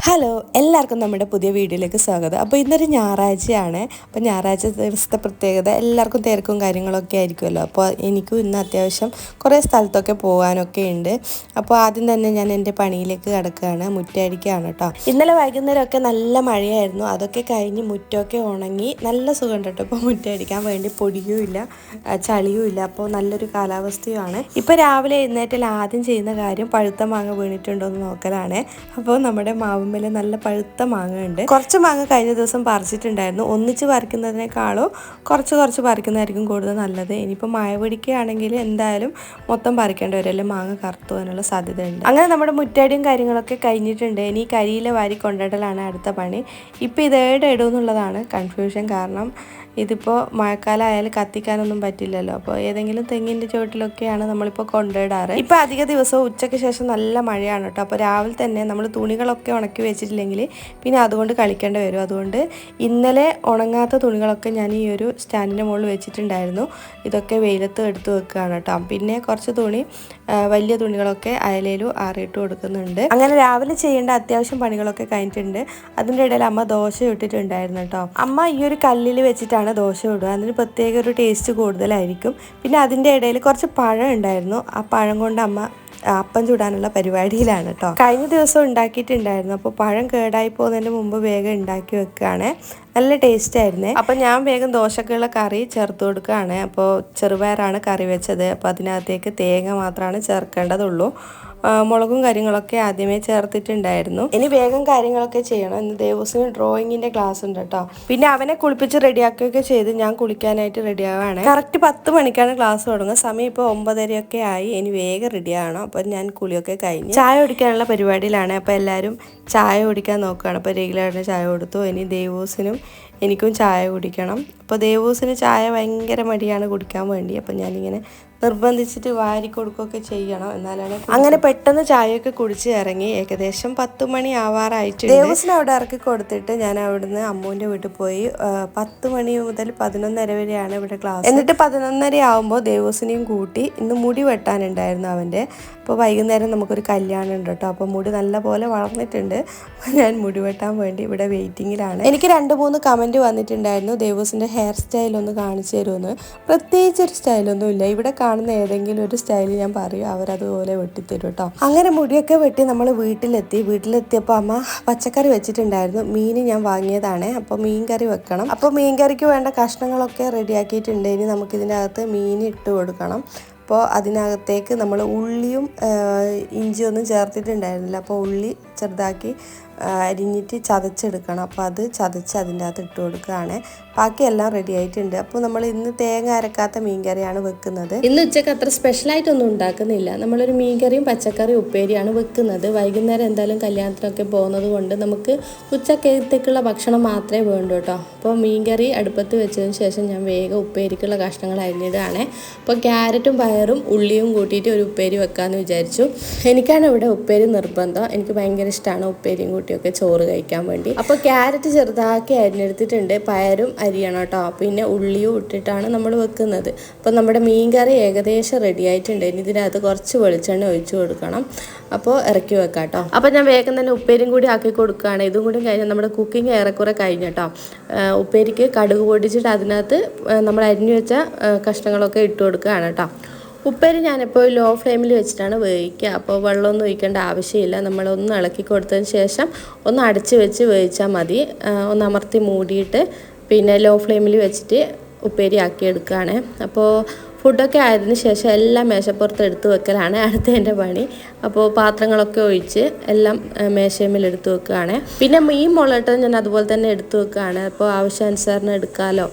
Hello എല്ലാവർക്കും നമ്മുടെ പുതിയ വീഡിയോയിലേക്ക് സ്വാഗതം. അപ്പോൾ ഇന്നൊരു ഞായറാഴ്ചയാണ്. അപ്പോൾ ഞായറാഴ്ച ദിവസത്തെ പ്രത്യേകത എല്ലാവർക്കും തിരക്കും കാര്യങ്ങളൊക്കെ ആയിരിക്കുമല്ലോ. അപ്പോൾ എനിക്കും ഇന്ന് അത്യാവശ്യം കുറേ സ്ഥലത്തൊക്കെ പോകാനൊക്കെ ഉണ്ട്. അപ്പോൾ ആദ്യം തന്നെ ഞാൻ എൻ്റെ പണിയിലേക്ക് കിടക്കുകയാണ്, മുറ്റടിക്കുകയാണ് കേട്ടോ. ഇന്നലെ വൈകുന്നേരമൊക്കെ നല്ല മഴയായിരുന്നു. അതൊക്കെ കഴിഞ്ഞ് മുറ്റമൊക്കെ ഉണങ്ങി നല്ല സുഖം കേട്ടോ. ഇപ്പോൾ മുറ്റടിക്കാൻ വേണ്ടി പൊടിയും ഇല്ല, ചളിയും ഇല്ല. അപ്പോൾ നല്ലൊരു കാലാവസ്ഥയുമാണ്. ഇപ്പോൾ രാവിലെ എഴുന്നേറ്റാൽ ആദ്യം ചെയ്യുന്ന കാര്യം പഴുത്ത മാങ്ങ വീണിട്ടുണ്ടോ എന്ന് നോക്കലാണ്. അപ്പോൾ നമ്മുടെ മാവ് നല്ല പഴുത്ത മാങ്ങ ഉണ്ട്. കുറച്ച് മാങ്ങ കഴിഞ്ഞ ദിവസം പറിച്ചിട്ടുണ്ടായിരുന്നു. ഒന്നിച്ച് പറിക്കുന്നതിനേക്കാളോ കുറച്ച് പറിക്കുന്നതായിരിക്കും കൂടുതൽ നല്ലത്. ഇനിയിപ്പോൾ മഴ പിടിക്കുകയാണെങ്കിൽ എന്തായാലും മൊത്തം പറിക്കേണ്ടി വരും, അല്ലെങ്കിൽ മാങ്ങ കറുത്തു പോകാനുള്ള സാധ്യതയുണ്ട്. അങ്ങനെ നമ്മുടെ മുറ്റടിയും കാര്യങ്ങളൊക്കെ കഴിഞ്ഞിട്ടുണ്ട്. ഇനി കരിയില വാരി കൊണ്ടിടലാണ് അടുത്ത പണി. ഇപ്പം ഇതേടെ ഇടുമെന്നുള്ളതാണ് കൺഫ്യൂഷൻ. കാരണം ഇതിപ്പോൾ മഴക്കാലമായാലും കത്തിക്കാനൊന്നും പറ്റില്ലല്ലോ. അപ്പോൾ ഏതെങ്കിലും തെങ്ങിൻ്റെ ചുവട്ടിലൊക്കെയാണ് നമ്മളിപ്പോൾ കൊണ്ടിടാറ്. ഇപ്പോൾ അധിക ദിവസവും ഉച്ചയ്ക്ക് ശേഷം നല്ല മഴയാണ് കേട്ടോ. അപ്പോൾ രാവിലെ തന്നെ നമ്മൾ തുണികളൊക്കെ ഉണക്കി വെച്ചിട്ടില്ലെങ്കിൽ പിന്നെ അതുകൊണ്ട് കളിക്കേണ്ടി വരും. അതുകൊണ്ട് ഇന്നലെ ഉണങ്ങാത്ത തുണികളൊക്കെ ഞാൻ ഈ ഒരു സ്റ്റാൻഡിൻ്റെ മുകളിൽ വെച്ചിട്ടുണ്ടായിരുന്നു. ഇതൊക്കെ വെയിലത്ത് എടുത്ത് വെക്കുകയാണ് കേട്ടോ. പിന്നെ കുറച്ച് തുണി, വലിയ തുണികളൊക്കെ അയലയിലും ആറിയിട്ട് കൊടുക്കുന്നുണ്ട്. അങ്ങനെ രാവിലെ ചെയ്യേണ്ട അത്യാവശ്യം പണികളൊക്കെ കഴിഞ്ഞിട്ടുണ്ട്. അതിൻ്റെ ഇടയിൽ അമ്മ ദോശ ഇട്ടിട്ടുണ്ടായിരുന്നു കേട്ടോ. അമ്മ ഈ ഒരു കല്ലിൽ വെച്ചിട്ടാണ് ദോശ ഇടുക. അതിന് പ്രത്യേക ഒരു ടേസ്റ്റ് കൂടുതലായിരിക്കും. പിന്നെ അതിൻ്റെ ഇടയിൽ കുറച്ച് പഴം ഉണ്ടായിരുന്നു. ആ പഴം കൊണ്ട് അമ്മ അപ്പം ചൂടാനുള്ള പരിപാടിയിലാണ് കേട്ടോ. കഴിഞ്ഞ ദിവസം ഉണ്ടാക്കിയിട്ടുണ്ടായിരുന്നു. അപ്പോൾ പഴം കേടായി പോകുന്നതിന് മുമ്പ് വേഗം ഉണ്ടാക്കി വെക്കുകയാണ്. നല്ല ടേസ്റ്റ് ആയിരുന്നേ. അപ്പോൾ ഞാൻ വേഗം ദോശക്കുള്ള കറി ചേർത്ത് കൊടുക്കുകയാണ്. അപ്പോൾ ചെറുപയറാണ് കറി വെച്ചത്. അപ്പോൾ അതിനകത്തേക്ക് തേങ്ങ മാത്രമാണ് ചേർക്കേണ്ടതുള്ളൂ. മുളകും കാര്യങ്ങളൊക്കെ ആദ്യമേ ചേർത്തിട്ടുണ്ടായിരുന്നു. ഇനി വേഗം കാര്യങ്ങളൊക്കെ ചെയ്യണം. ഇന്ന് ദേവൂസിന് ഡ്രോയിങ്ങിന്റെ ക്ലാസ് ഉണ്ട് കേട്ടോ. പിന്നെ അവനെ കുളിപ്പിച്ച് റെഡിയാക്കുകയൊക്കെ ചെയ്ത് ഞാൻ കുളിക്കാനായിട്ട് റെഡിയാവാണ്. കറക്റ്റ് 10 മണിക്കാണ് ക്ലാസ് തുടങ്ങുക. സമയം ഇപ്പോൾ 9:30 ആയി. ഇനി വേഗം റെഡിയാവണം. അപ്പോൾ ഞാൻ കുളിയൊക്കെ കഴിഞ്ഞ് ചായ കുടിക്കാനുള്ള പരിപാടിയിലാണ്. അപ്പോൾ എല്ലാവരും ചായ കുടിക്കാൻ നോക്കുകയാണ്. അപ്പോൾ റെഗുലറിന് ചായ കൊടുത്തു. ഇനി ദേവൂസിനും എനിക്കും ചായ കുടിക്കണം. അപ്പോൾ ദേവൂസിന് ചായ ഭയങ്കര മടിയാണ് കുടിക്കാൻ വേണ്ടി. അപ്പോൾ ഞാനിങ്ങനെ നിർബന്ധിച്ചിട്ട് വാരി കൊടുക്കുകയൊക്കെ ചെയ്യണം, എന്നാലാണ്. അങ്ങനെ പെട്ടെന്ന് ചായയൊക്കെ കുടിച്ച് ഇറങ്ങി. ഏകദേശം 10 മണി ആവാറായിട്ട് ദേവൂസിനെ അവിടെ ഇറക്കി കൊടുത്തിട്ട് ഞാൻ അവിടുന്ന് അമ്മൂൻ്റെ വീട്ടിൽ പോയി. 10 മണി മുതൽ 11:30 വരെയാണ് ഇവിടെ ക്ലാസ്. എന്നിട്ട് 11:30 ആകുമ്പോൾ ദേവൂസിനെയും കൂട്ടി ഇന്ന് മുടി വെട്ടാനുണ്ടായിരുന്നു അവൻ്റെ. അപ്പോൾ വൈകുന്നേരം നമുക്കൊരു കല്യാണം ഉണ്ട് കേട്ടോ. അപ്പോൾ മുടി നല്ല പോലെ വളർന്നിട്ടുണ്ട്. ഞാൻ മുടി വെട്ടാൻ വേണ്ടി ഇവിടെ വെയിറ്റിങ്ങിലാണ്. എനിക്ക് 2-3 കമൻറ്റ് വന്നിട്ടുണ്ടായിരുന്നു, ദേവൂസിൻ്റെ ഹെയർ സ്റ്റൈൽ ഒന്ന് കാണിച്ചു തരുമെന്ന്. പ്രത്യേകിച്ചൊരു സ്റ്റൈലൊന്നും ഇല്ല. ഇവിടെ കാണുന്ന ഏതെങ്കിലും ഒരു സ്റ്റൈൽ ഞാൻ പറയും, അവരതുപോലെ വെട്ടിത്തരും കേട്ടോ. അങ്ങനെ മുടിയൊക്കെ വെട്ടി നമ്മൾ വീട്ടിലെത്തിയപ്പോൾ അമ്മ പച്ചക്കറി വെച്ചിട്ടുണ്ടായിരുന്നു. മീൻ ഞാൻ വാങ്ങിയതാണ്. അപ്പോൾ മീൻ കറി വെക്കണം. അപ്പോൾ മീൻ കറിക്ക് വേണ്ട കഷ്ണങ്ങളൊക്കെ റെഡിയാക്കിയിട്ടുണ്ട്. ഇനി നമുക്കിതിനകത്ത് മീൻ ഇട്ട് കൊടുക്കണം. അപ്പോൾ അതിനകത്തേക്ക് നമ്മൾ ഉള്ളിയും ഇഞ്ചിയൊന്നും ചേർത്തിട്ടുണ്ടായിരുന്നില്ല. അപ്പോൾ ഉള്ളി ചെറുതാക്കി അരിഞ്ഞിട്ട് ചതച്ചെടുക്കണം. അപ്പോൾ അത് ചതച്ച് അതിൻ്റെ അകത്ത് ഇട്ട് കൊടുക്കുകയാണ്. ബാക്കിയെല്ലാം റെഡി ആയിട്ടുണ്ട്. അപ്പോൾ നമ്മൾ ഇന്ന് തേങ്ങ അരക്കാത്ത മീൻകറിയാണ് വെക്കുന്നത്. ഇന്ന് ഉച്ചയ്ക്ക് അത്ര സ്പെഷ്യലായിട്ടൊന്നും ഉണ്ടാക്കുന്നില്ല. നമ്മളൊരു മീൻകറിയും പച്ചക്കറിയും ഉപ്പേരിയാണ് വെക്കുന്നത്. വൈകുന്നേരം എന്തായാലും കല്യാണത്തിനൊക്കെ പോകുന്നത് കൊണ്ട് നമുക്ക് ഉച്ചക്കത്തേക്കുള്ള ഭക്ഷണം മാത്രമേ വേണ്ടൂ കേട്ടോ. അപ്പോൾ മീൻകറി അടുപ്പത്ത് വെച്ചതിന് ശേഷം ഞാൻ വേഗം ഉപ്പേരിക്കുള്ള കഷ്ണങ്ങൾ അരിഞ്ഞിടുകയാണ്. അപ്പോൾ ക്യാരറ്റും പയറും ഉള്ളിയും കൂട്ടിയിട്ട് ഒരു ഉപ്പേരി വെക്കാമെന്ന് വിചാരിച്ചു. എനിക്കാണ് ഇവിടെ ഉപ്പേരി നിർബന്ധം. എനിക്ക് ഭയങ്കര ഇഷ്ടമാണ് ഉപ്പേരിയും കൂട്ടിയൊക്കെ ചോറ് കഴിക്കാൻ വേണ്ടി. അപ്പോൾ ക്യാരറ്റ് ചെറുതാക്കി അരിഞ്ഞെടുത്തിട്ടുണ്ട്. പയറും അരിയണം കേട്ടോ. പിന്നെ ഉള്ളിയും ഇട്ടിട്ടാണ് നമ്മൾ വെക്കുന്നത്. അപ്പോൾ നമ്മുടെ മീൻ കറി ഏകദേശം റെഡി ആയിട്ടുണ്ട്. ഇനി ഇതിനകത്ത് കുറച്ച് വെളിച്ചെണ്ണ ഒഴിച്ചു കൊടുക്കണം. അപ്പോൾ ഇറക്കി വെക്കാം കേട്ടോ. അപ്പോൾ ഞാൻ വേഗം തന്നെ ഉപ്പേരിയും കൂടി ആക്കി കൊടുക്കുകയാണ്. ഇതും കൂടി കഴിഞ്ഞാൽ നമ്മുടെ കുക്കിംഗ് ഏറെക്കുറെ കഴിഞ്ഞിട്ടോ. ഉപ്പേരിക്ക് കടുക് പൊടിച്ചിട്ട് അതിനകത്ത് നമ്മൾ അരിഞ്ഞു വെച്ച കഷ്ണങ്ങളൊക്കെ ഇട്ട് കൊടുക്കുകയാണ് കേട്ടോ. ഉപ്പേരി ഞാനിപ്പോൾ ലോ ഫ്ലെയിമിൽ വെച്ചിട്ടാണ് വേവിക്കുക. അപ്പോൾ വെള്ളമൊന്നും ഒഴിക്കേണ്ട ആവശ്യമില്ല. നമ്മളൊന്ന് ഇളക്കി കൊടുത്തതിന് ശേഷം ഒന്ന് അടച്ച് വെച്ച് വേവിച്ചാൽ മതി. ഒന്ന് അമർത്തി മൂടിയിട്ട് പിന്നെ ലോ ഫ്ലെയിമിൽ വെച്ചിട്ട് ഉപ്പേരി ആക്കി എടുക്കുകയാണ്. അപ്പോൾ ഫുഡൊക്കെ ആയതിനു ശേഷം എല്ലാം മേശപ്പുറത്ത് എടുത്ത് വെക്കലാണ് അടുത്തതിൻ്റെ പണി. അപ്പോൾ പാത്രങ്ങളൊക്കെ ഒഴിച്ച് എല്ലാം മേശമേൽ എടുത്ത് വെക്കുകയാണ്. പിന്നെ മീൻ മുളകിട്ടത് ഞാൻ അതുപോലെ തന്നെ എടുത്ത് വെക്കുകയാണ്. അപ്പോൾ ആവശ്യാനുസരണം എടുക്കാമല്ലോ.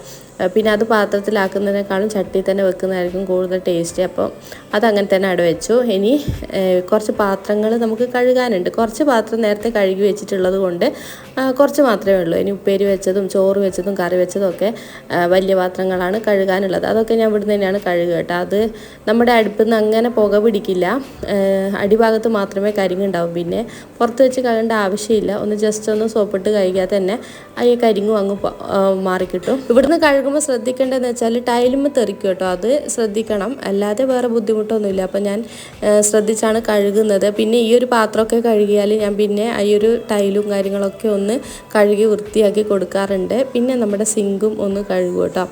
പിന്നെ അത് പാത്രത്തിലാക്കുന്നതിനേക്കാളും ചട്ടി തന്നെ വെക്കുന്നതായിരിക്കും കൂടുതൽ ടേസ്റ്റ്. അപ്പോൾ അതങ്ങനെ തന്നെ അവിടെ വെച്ചു. ഇനി കുറച്ച് പാത്രങ്ങൾ നമുക്ക് കഴുകാനുണ്ട്. കുറച്ച് പാത്രം നേരത്തെ കഴുകി വെച്ചിട്ടുള്ളത് കൊണ്ട് കുറച്ച് മാത്രമേ ഉള്ളൂ. ഇനി ഉപ്പേരി വെച്ചതും ചോറ് വെച്ചതും കറി വെച്ചതും ഒക്കെ വലിയ പാത്രങ്ങളാണ് കഴുകാനുള്ളത്. അതൊക്കെ ഞാൻ ഇവിടുന്ന് തന്നെയാണ് കഴുകുക കേട്ടോ. അത് നമ്മുടെ അടുപ്പിൽ നിന്ന് അങ്ങനെ പുക പിടിക്കില്ല. അടിഭാഗത്ത് മാത്രമേ കരിങ്ങുണ്ടാവും. പിന്നെ പുറത്ത് വെച്ച് കഴുകേണ്ട ആവശ്യമില്ല. ഒന്ന് ജസ്റ്റ് ഒന്ന് സോപ്പിട്ട് കഴുകിയാൽ തന്നെ ഈ കരിങ്ങും അങ്ങ് മാറിക്കിട്ടും. ഇവിടുന്ന് കഴുകുമ്പോൾ ശ്രദ്ധിക്കേണ്ടതെന്ന് വെച്ചാൽ ടൈലുമ്പോൾ തെറിക്കും കേട്ടോ, അത് ശ്രദ്ധിക്കണം, അല്ലാതെ വേറെ ബുദ്ധിമുട്ടൊന്നുമില്ല. അപ്പോൾ ഞാൻ ശ്രദ്ധിച്ചാണ് കഴുകുന്നത്. പിന്നെ ഈ ഒരു പാത്രമൊക്കെ കഴുകിയാൽ ഞാൻ പിന്നെ ഈ ഒരു ടൈലും കാര്യങ്ങളൊക്കെ ഒന്ന് കഴുകി വൃത്തിയാക്കി കൊടുക്കാറുണ്ട്. പിന്നെ നമ്മുടെ സിങ്കും ഒന്ന് കഴുകും കേട്ടോ.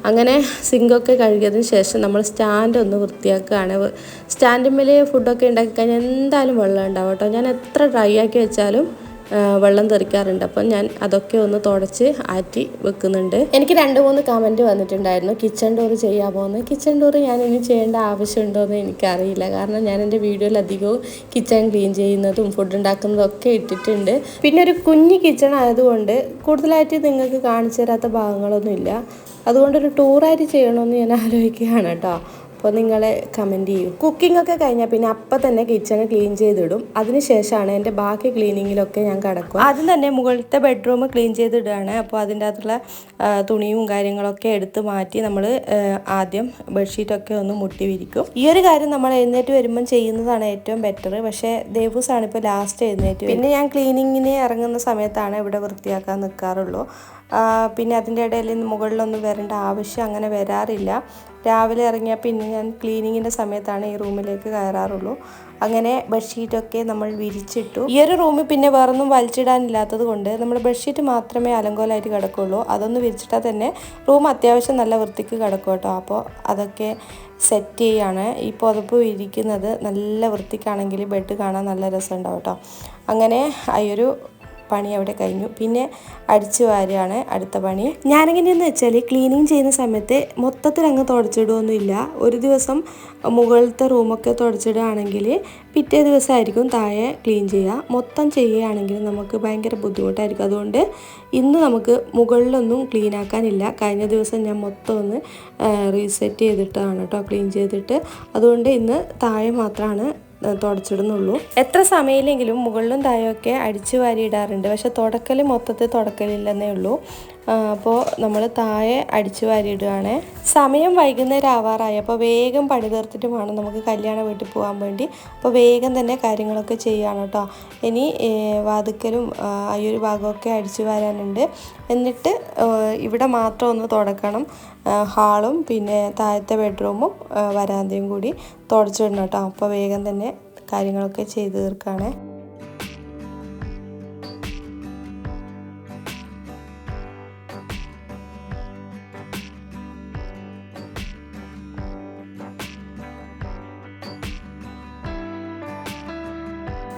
അങ്ങനെ സിങ്കൊക്കെ കഴുകിയതിന് ശേഷം നമ്മൾ സ്റ്റാൻഡ് ഒന്ന് വൃത്തിയാക്കുകയാണ്. സ്റ്റാൻഡിന്മേൽ ഫുഡൊക്കെ ഉണ്ടാക്കി കഴിഞ്ഞാൽ എന്തായാലും വെള്ളം ഉണ്ടാവും കേട്ടോ. ഞാൻ എത്ര ഡ്രൈ ആക്കി വെച്ചാലും വെള്ളം തെറിക്കാറുണ്ട്. അപ്പം ഞാൻ അതൊക്കെ ഒന്ന് തുടച്ച് ആറ്റി വെക്കുന്നുണ്ട്. എനിക്ക് 2-3 കമൻറ്റ് വന്നിട്ടുണ്ടായിരുന്നു കിച്ചൺ ഡോർ ചെയ്യാമോ എന്ന്. കിച്ചൺ ഡോർ ഞാൻ ഇനി ചെയ്യേണ്ട ആവശ്യമുണ്ടോ എന്ന് എനിക്കറിയില്ല. കാരണം ഞാൻ എൻ്റെ വീഡിയോയിൽ അധികവും കിച്ചൺ ക്ലീൻ ചെയ്യുന്നതും ഫുഡ് ഉണ്ടാക്കുന്നതും ഒക്കെ ഇട്ടിട്ടുണ്ട്. പിന്നെ ഒരു കുഞ്ഞ് കിച്ചൺ ആയതുകൊണ്ട് കൂടുതലായിട്ട് നിങ്ങൾക്ക് കാണിച്ചു തരാത്ത ഭാഗങ്ങളൊന്നുമില്ല. അതുകൊണ്ടൊരു ടൂറായിട്ട് ചെയ്യണമെന്ന് ഞാൻ ആലോചിക്കുകയാണ് കേട്ടോ. അപ്പോൾ നിങ്ങൾ കമൻറ്റ് ചെയ്യും. കുക്കിംഗ് ഒക്കെ കഴിഞ്ഞാൽ പിന്നെ അപ്പം തന്നെ കിച്ചൺ ക്ലീൻ ചെയ്തിടും. അതിനുശേഷമാണ് എൻ്റെ ബാക്കി ക്ലീനിങ്ങിലൊക്കെ ഞാൻ കിടക്കും. ആദ്യം തന്നെ മുകളിലത്തെ ബെഡ്റൂം ക്ലീൻ ചെയ്തിടുകയാണ്. അപ്പോൾ അതിൻ്റെ അകത്തുള്ള തുണിയും കാര്യങ്ങളൊക്കെ എടുത്ത് മാറ്റി നമ്മൾ ആദ്യം ബെഡ്ഷീറ്റൊക്കെ ഒന്ന് മുട്ടി വിരിക്കും. ഈ ഒരു കാര്യം നമ്മൾ എഴുന്നേറ്റ് വരുമ്പം ചെയ്യുന്നതാണ് ഏറ്റവും ബെറ്റർ. പക്ഷേ ദേവൂസാണ് ഇപ്പോൾ ലാസ്റ്റ് എഴുന്നേറ്റ്. പിന്നെ ഞാൻ ക്ലീനിങ്ങിന് ഇറങ്ങുന്ന സമയത്താണ് ഇവിടെ വൃത്തിയാക്കാൻ നിൽക്കാറുള്ളൂ. പിന്നെ അതിൻ്റെ ഇടയിൽ മുകളിലൊന്നും വരേണ്ട ആവശ്യം അങ്ങനെ വരാറില്ല. രാവിലെ ഇറങ്ങിയാൽ പിന്നെ ഞാൻ ക്ലീനിങ്ങിൻ്റെ സമയത്താണ് ഈ റൂമിലേക്ക് കയറാറുള്ളൂ. അങ്ങനെ ബെഡ്ഷീറ്റൊക്കെ നമ്മൾ വിരിച്ചിട്ടു. ഈ ഒരു റൂമിൽ പിന്നെ വേറൊന്നും വലിച്ചിടാനില്ലാത്തത് കൊണ്ട് നമ്മൾ ബെഡ്ഷീറ്റ് മാത്രമേ അലങ്കോലമായിട്ട് കിടക്കുള്ളൂ. അതൊന്ന് വിരിച്ചിട്ടാൽ തന്നെ റൂം അത്യാവശ്യം നല്ല വൃത്തിക്ക് കിടക്കും കേട്ടോ. അപ്പോൾ അതൊക്കെ സെറ്റ് ചെയ്യാണ്. ഈ പുതപ്പ് വിരിക്കുന്നത് നല്ല വൃത്തിക്കാണെങ്കിൽ ബെഡ് കാണാൻ നല്ല രസമുണ്ടാവും കേട്ടോ. അങ്ങനെ ഈ ഒരു പണി അവിടെ കഴിഞ്ഞു. പിന്നെ അടിച്ചു വാരുകയാണ് അടുത്ത പണി. ഞാനെങ്ങനെയെന്ന് വെച്ചാൽ ക്ലീനിങ് ചെയ്യുന്ന സമയത്ത് മൊത്തത്തിൽ അങ്ങ് തുടച്ചിടുകയൊന്നുമില്ല. ഒരു ദിവസം മുകളിലത്തെ റൂമൊക്കെ തുടച്ചിടുകയാണെങ്കിൽ പിറ്റേ ദിവസമായിരിക്കും താഴെ ക്ലീൻ ചെയ്യുക. മൊത്തം ചെയ്യുകയാണെങ്കിൽ നമുക്ക് ഭയങ്കര ബുദ്ധിമുട്ടായിരിക്കും. അതുകൊണ്ട് ഇന്ന് നമുക്ക് മുകളിലൊന്നും ക്ലീൻ ആക്കാനില്ല. കഴിഞ്ഞ ദിവസം ഞാൻ മൊത്തം ഒന്ന് റീസെറ്റ് ചെയ്തിട്ടാണ് കേട്ടോ ക്ലീൻ ചെയ്തിട്ട്. അതുകൊണ്ട് ഇന്ന് താഴെ മാത്രമാണ് തുടച്ചിടുന്നുള്ളൂ. എത്ര സമയമില്ലെങ്കിലും മുകളിലും താഴെയൊക്കെ അടിച്ചു വാരി ഇടാറുണ്ട്. പക്ഷെ തുടക്കൽ മൊത്തത്തിൽ തുടക്കലില്ലെന്നേ ഉള്ളൂ. അപ്പോൾ നമ്മൾ താഴെ അടിച്ചു വാരി ഇടുകയാണ്. സമയം വൈകുന്നേരം ആവാറായി. അപ്പോൾ വേഗം പണി തീർത്തിട്ട് വേണം നമുക്ക് കല്യാണ വീട്ടിൽ പോകാൻ വേണ്ടി. അപ്പോൾ വേഗം തന്നെ കാര്യങ്ങളൊക്കെ ചെയ്യുകയാണ് കേട്ടോ. ഇനി വാതുക്കലും ഈ ഒരു ഭാഗമൊക്കെ അടിച്ചു വാരാനുണ്ട്. എന്നിട്ട് ഇവിടെ മാത്രം ഒന്ന് തുടക്കണം. ഹാളും പിന്നെ താഴത്തെ ബെഡ്റൂമും വരാന്തയും കൂടി തുടച്ചിടണം കേട്ടോ. അപ്പോൾ വേഗം തന്നെ കാര്യങ്ങളൊക്കെ ചെയ്ത് തീർക്കുകയാണ്.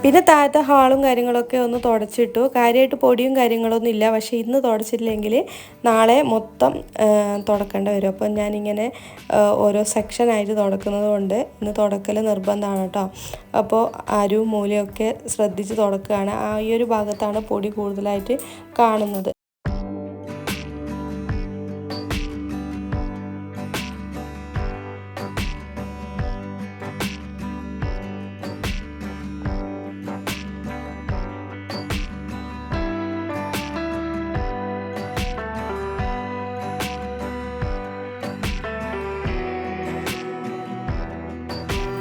പിന്നെ താഴത്തെ ഹാളും കാര്യങ്ങളൊക്കെ ഒന്ന് തുടച്ചിട്ടു. കാര്യമായിട്ട് പൊടിയും കാര്യങ്ങളൊന്നും ഇല്ല. പക്ഷേ ഇന്ന് തുടച്ചില്ലെങ്കിൽ നാളെ മൊത്തം തുടക്കേണ്ടി വരും. അപ്പം ഞാനിങ്ങനെ ഓരോ സെക്ഷനായിട്ട് തുടക്കുന്നത് കൊണ്ട് ഇന്ന് തുടക്കൽ നിർബന്ധമാണ് കേട്ടോ. അപ്പോൾ അരുവും മൂലയൊക്കെ ശ്രദ്ധിച്ച് തുടക്കുകയാണ്. ഈ ഒരു ഭാഗത്താണ് പൊടി കൂടുതലായിട്ട് കാണുന്നത്.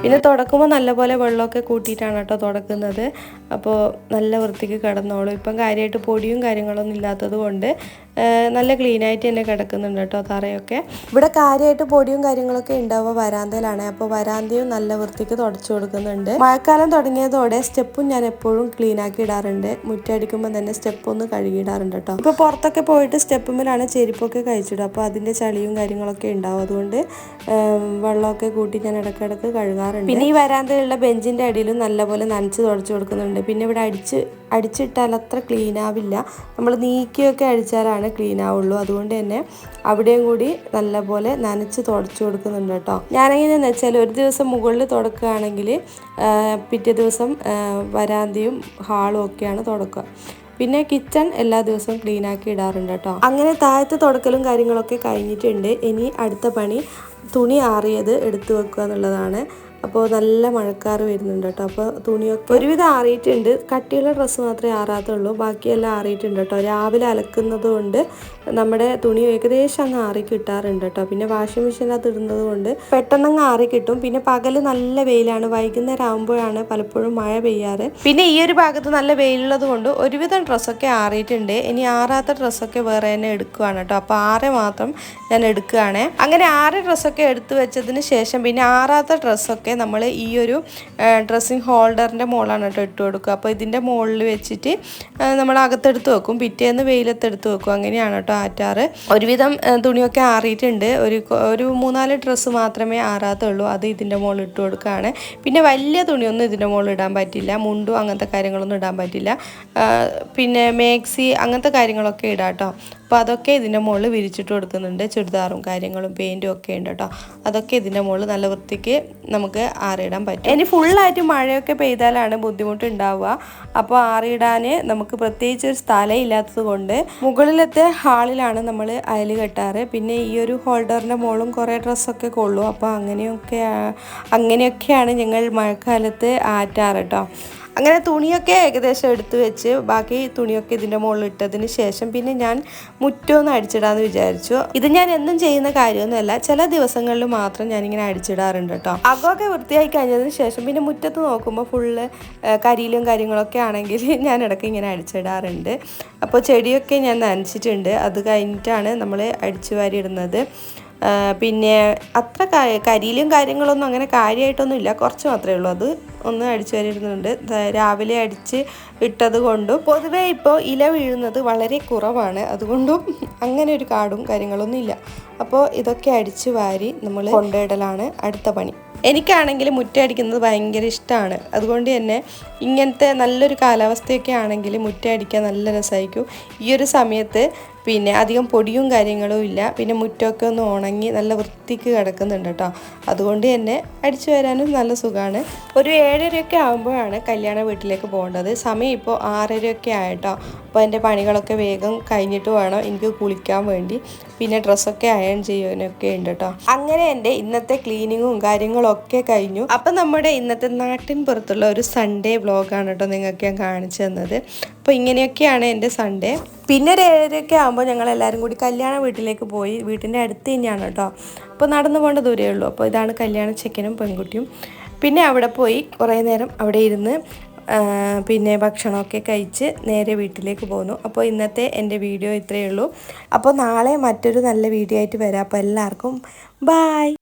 പിന്നെ തുടക്കുമ്പോൾ നല്ലപോലെ വെള്ളമൊക്കെ കൂട്ടിയിട്ടാണ് കേട്ടോ തുടക്കുന്നത്. അപ്പോൾ നല്ല വൃത്തിക്ക് കിടന്നോളും. ഇപ്പം കാര്യമായിട്ട് പൊടിയും കാര്യങ്ങളൊന്നും ഇല്ലാത്തത് കൊണ്ട് നല്ല ക്ലീനായിട്ട് തന്നെ കിടക്കുന്നുണ്ട് കേട്ടോ തറയൊക്കെ. ഇവിടെ കാര്യമായിട്ട് പൊടിയും കാര്യങ്ങളൊക്കെ ഉണ്ടാവുക വരാന്തയിലാണ്. അപ്പോൾ വരാന്തയും നല്ല വൃത്തിക്ക് തുടച്ചു കൊടുക്കുന്നുണ്ട്. മഴക്കാലം തുടങ്ങിയതോടെ സ്റ്റെപ്പും ഞാൻ എപ്പോഴും ക്ലീനാക്കി ഇടാറുണ്ട്. മുറ്റടിക്കുമ്പോൾ തന്നെ സ്റ്റെപ്പ് ഒന്ന് കഴുകിയിടാറുണ്ട് കേട്ടോ. ഇപ്പോൾ പുറത്തൊക്കെ പോയിട്ട് സ്റ്റെപ്പുമ്മിലാണ് ചെരുപ്പൊക്കെ കഴിച്ചിടുക. അപ്പോൾ അതിൻ്റെ ചളിയും കാര്യങ്ങളൊക്കെ ഉണ്ടാവും. അതുകൊണ്ട് വെള്ളമൊക്കെ കൂട്ടി ഞാൻ ഇടയ്ക്കിടയ്ക്ക് കഴുകാറുണ്ട്. പിന്നെ ഈ വരാന്തയിലുള്ള ബെഞ്ചിൻ്റെ അടിയിലും നല്ലപോലെ നനച്ച് തുടച്ചു കൊടുക്കുന്നുണ്ട്. പിന്നെ ഇവിടെ അടിച്ചിട്ടാൽ അത്ര ക്ലീൻ ആവില്ല. നമ്മൾ നീക്കിയൊക്കെ അടിച്ചാലാണ് ക്ലീൻ ആവുള്ളൂ. അതുകൊണ്ട് തന്നെ അവിടെയും കൂടി നല്ലപോലെ നനച്ച് തുടച്ചു കൊടുക്കുന്നുണ്ട് കേട്ടോ. ഞാനെങ്ങനെയാണെന്ന് വെച്ചാൽ ഒരു ദിവസം മുകളിൽ തുടക്കുകയാണെങ്കിൽ പിറ്റേ ദിവസം വരാന്തയും ഹാളും ഒക്കെയാണ് തുടക്കുക. പിന്നെ കിച്ചൺ എല്ലാ ദിവസവും ക്ലീൻ ആക്കി ഇടാറുണ്ട് കേട്ടോ. അങ്ങനെ താഴത്തെ തുടക്കലും കാര്യങ്ങളൊക്കെ കഴിഞ്ഞിട്ടുണ്ട്. ഇനി അടുത്ത പണി തുണി ആറിയത് എടുത്തു വെക്കുക എന്നുള്ളതാണ്. അപ്പോൾ നല്ല മഴക്കാറ് വരുന്നുണ്ട് കേട്ടോ. അപ്പോൾ തുണിയൊക്കെ ഒരുവിധം ആറിയിട്ടുണ്ട്. കട്ടിയുള്ള ഡ്രസ്സ് മാത്രമേ ആറാത്തുള്ളൂ, ബാക്കിയെല്ലാം ആറിയിട്ടുണ്ട് കേട്ടോ. രാവിലെ അലക്കുന്നത് കൊണ്ട് നമ്മുടെ തുണി ഏകദേശം അങ്ങ് ആറി കിട്ടാറുണ്ട് കേട്ടോ. പിന്നെ വാഷിംഗ് മെഷീനകത്ത് ഇടുന്നത് കൊണ്ട് പെട്ടെന്നങ്ങ് ആറി കിട്ടും. പിന്നെ പകല് നല്ല വെയിലാണ്, വൈകുന്നേരം ആകുമ്പോഴാണ് പലപ്പോഴും മഴ പെയ്യാറ്. പിന്നെ ഈ ഒരു ഭാഗത്ത് നല്ല വെയിലുള്ളത് കൊണ്ട് ഒരുവിധം ഡ്രസ്സൊക്കെ ആറിയിട്ടുണ്ട്. ഇനി ആറാത്ത ഡ്രസ്സൊക്കെ വേറെ തന്നെ എടുക്കുകയാണ് കേട്ടോ. അപ്പോൾ 6 മാത്രം ഞാൻ എടുക്കുകയാണ്. അങ്ങനെ 6 ഡ്രസ്സൊക്കെ എടുത്തു വെച്ചതിന് ശേഷം പിന്നെ ആറാത്ത ഡ്രസ്സൊക്കെ നമ്മൾ ഈ ഒരു ഡ്രസ്സിങ് ഹോൾഡറിൻ്റെ മുകളിലാണ് കേട്ടോ ഇട്ട് കൊടുക്കുക. അപ്പോൾ ഇതിൻ്റെ മുകളിൽ വെച്ചിട്ട് നമ്മൾ അകത്തെടുത്ത് വെക്കും, പിറ്റേന്ന് വെയിലത്തെടുത്ത് വെക്കും. അങ്ങനെയാണ് കേട്ടോ ആറ്റാറ്. ഒരുവിധം തുണിയൊക്കെ ആറിയിട്ടുണ്ട്. ഒരു 3-4 ഡ്രസ്സ് മാത്രമേ ആറാത്തുള്ളൂ, അത് ഇതിൻ്റെ മുകളിൽ ഇട്ട് കൊടുക്കുകയാണ്. പിന്നെ വലിയ തുണിയൊന്നും ഇതിൻ്റെ മുകളിൽ ഇടാൻ പറ്റില്ല, മുണ്ടും അങ്ങനത്തെ കാര്യങ്ങളൊന്നും ഇടാൻ പറ്റില്ല. പിന്നെ മാക്സി അങ്ങനത്തെ കാര്യങ്ങളൊക്കെ ഇടാം കേട്ടോ. അപ്പോൾ അതൊക്കെ ഇതിൻ്റെ മുകളിൽ വിരിച്ചിട്ട് കൊടുക്കുന്നുണ്ട്. ചുരിദാറും കാര്യങ്ങളും പെയിൻറ്റും ഒക്കെ ഉണ്ട് കേട്ടോ. അതൊക്കെ ഇതിൻ്റെ മുകളിൽ നല്ല വൃത്തിക്ക് നമുക്ക് ആറിയിടാൻ പറ്റും. ഇനി ഫുള്ളായിട്ട് മഴയൊക്കെ പെയ്താലാണ് ബുദ്ധിമുട്ടുണ്ടാവുക. അപ്പോൾ ആറിയിടാൻ നമുക്ക് പ്രത്യേകിച്ച് ഒരു സ്ഥലം ഇല്ലാത്തത് കൊണ്ട് മുകളിലത്തെ ഹാളിലാണ് നമ്മൾ അയൽ കെട്ടാറ്. പിന്നെ ഈ ഒരു ഹോൾഡറിൻ്റെ മുകളിലും കുറേ ഡ്രസ്സൊക്കെ കൊള്ളും. അപ്പോൾ അങ്ങനെയൊക്കെയാണ് ഞങ്ങൾ മഴക്കാലത്ത് ആറ്റാറ് കേട്ടോ. അങ്ങനെ തുണിയൊക്കെ ഏകദേശം എടുത്തു വെച്ച് ബാക്കി തുണിയൊക്കെ ഇതിൻ്റെ മുകളിൽ ഇട്ടതിന് ശേഷം പിന്നെ ഞാൻ മുറ്റമൊന്ന് അടിച്ചിടാമെന്ന് വിചാരിച്ചു. ഇത് ഞാൻ എന്നും ചെയ്യുന്ന കാര്യമൊന്നുമല്ല, ചില ദിവസങ്ങളിൽ മാത്രം ഞാനിങ്ങനെ അടിച്ചിടാറുണ്ട് കേട്ടോ. അകമൊക്കെ വൃത്തിയായി കഴിഞ്ഞതിന് ശേഷം പിന്നെ മുറ്റത്ത് നോക്കുമ്പോൾ ഫുള്ള് കരിയിലും കാര്യങ്ങളൊക്കെ ആണെങ്കിൽ ഞാൻ ഇടയ്ക്ക് ഇങ്ങനെ അടിച്ചിടാറുണ്ട്. അപ്പോൾ ചെടിയൊക്കെ ഞാൻ നനച്ചിട്ടുണ്ട്, അത് കഴിഞ്ഞിട്ടാണ് നമ്മൾ അടിച്ചു വാരി ഇടുന്നത്. പിന്നെ അത്ര കരിയിലും കാര്യങ്ങളൊന്നും അങ്ങനെ കാര്യമായിട്ടൊന്നുമില്ല, കുറച്ച് മാത്രമേ ഉള്ളൂ. അത് ഒന്ന് അടിച്ചു വരിടുന്നുണ്ട്. രാവിലെ അടിച്ച് ഇട്ടത് കൊണ്ടും പൊതുവേ ഇപ്പോൾ ഇല വീഴുന്നത് വളരെ കുറവാണ്, അതുകൊണ്ടും അങ്ങനെ ഒരു കാടും കാര്യങ്ങളൊന്നും ഇല്ല. അപ്പോൾ ഇതൊക്കെ അടിച്ചു വാരി നമ്മൾ കൊണ്ടിടലാണ് അടുത്ത പണി. എനിക്കാണെങ്കിൽ മുറ്റടിക്കുന്നത് ഭയങ്കര ഇഷ്ടമാണ്. അതുകൊണ്ട് തന്നെ ഇങ്ങനത്തെ നല്ലൊരു കാലാവസ്ഥയൊക്കെ ആണെങ്കിൽ മുറ്റടിക്കാൻ നല്ല രസമായിരിക്കും. ഈ ഒരു സമയത്ത് പിന്നെ അധികം പൊടിയും കാര്യങ്ങളും ഇല്ല, പിന്നെ മുറ്റമൊക്കെ ഒന്ന് ഉണങ്ങി നല്ല വൃത്തിക്ക് കിടക്കുന്നുണ്ട് കേട്ടോ. അതുകൊണ്ട് തന്നെ അടിച്ചു വരാനും നല്ല സുഖമാണ്. ഒരു 7:30 ആകുമ്പോഴാണ് കല്യാണ വീട്ടിലേക്ക് പോകേണ്ടത്. സമയം ഇപ്പോൾ 6:30 ആയിട്ടോ. അപ്പോൾ എൻ്റെ പണികളൊക്കെ വേഗം കഴിഞ്ഞിട്ട് വേണം എനിക്ക് കുളിക്കാൻ വേണ്ടി. പിന്നെ ഡ്രസ്സൊക്കെ അയൺ ചെയ്യാനൊക്കെ ഉണ്ട് കേട്ടോ. അങ്ങനെ എൻ്റെ ഇന്നത്തെ ക്ലീനിങ്ങും കാര്യങ്ങളൊക്കെ കഴിഞ്ഞു. അപ്പം നമ്മുടെ ഇന്നത്തെ നാട്ടിൻ പുറത്തുള്ള ഒരു സൺഡേ വ്ളോഗാണ് കേട്ടോ നിങ്ങൾക്ക് ഞാൻ കാണിച്ചു തന്നത്. അപ്പോൾ ഇങ്ങനെയൊക്കെയാണ് എൻ്റെ സൺഡേ. പിന്നെ ഒരു 7:30 ആകുമ്പോൾ ഞങ്ങളെല്ലാവരും കൂടി കല്യാണ വീട്ടിലേക്ക് പോയി. വീട്ടിൻ്റെ അടുത്ത് തന്നെയാണ് കേട്ടോ, അപ്പോൾ നടന്നു പോകേണ്ട ദൂരമേ ഉള്ളൂ. അപ്പോൾ ഇതാണ് കല്യാണ ചെക്കനും പെൺകുട്ടിയും. പിന്നെ അവിടെ പോയി കുറേ നേരം അവിടെ ഇരുന്ന് പിന്നെ ഭക്ഷണമൊക്കെ കഴിച്ച് നേരെ വീട്ടിലേക്ക് പോന്നു. അപ്പോൾ ഇന്നത്തെ എൻ്റെ വീഡിയോ ഇത്രയേ ഉള്ളൂ. അപ്പോൾ നാളെ മറ്റൊരു നല്ല വീഡിയോ ആയിട്ട് വരാം. അപ്പോൾ എല്ലാവർക്കും ബായ്.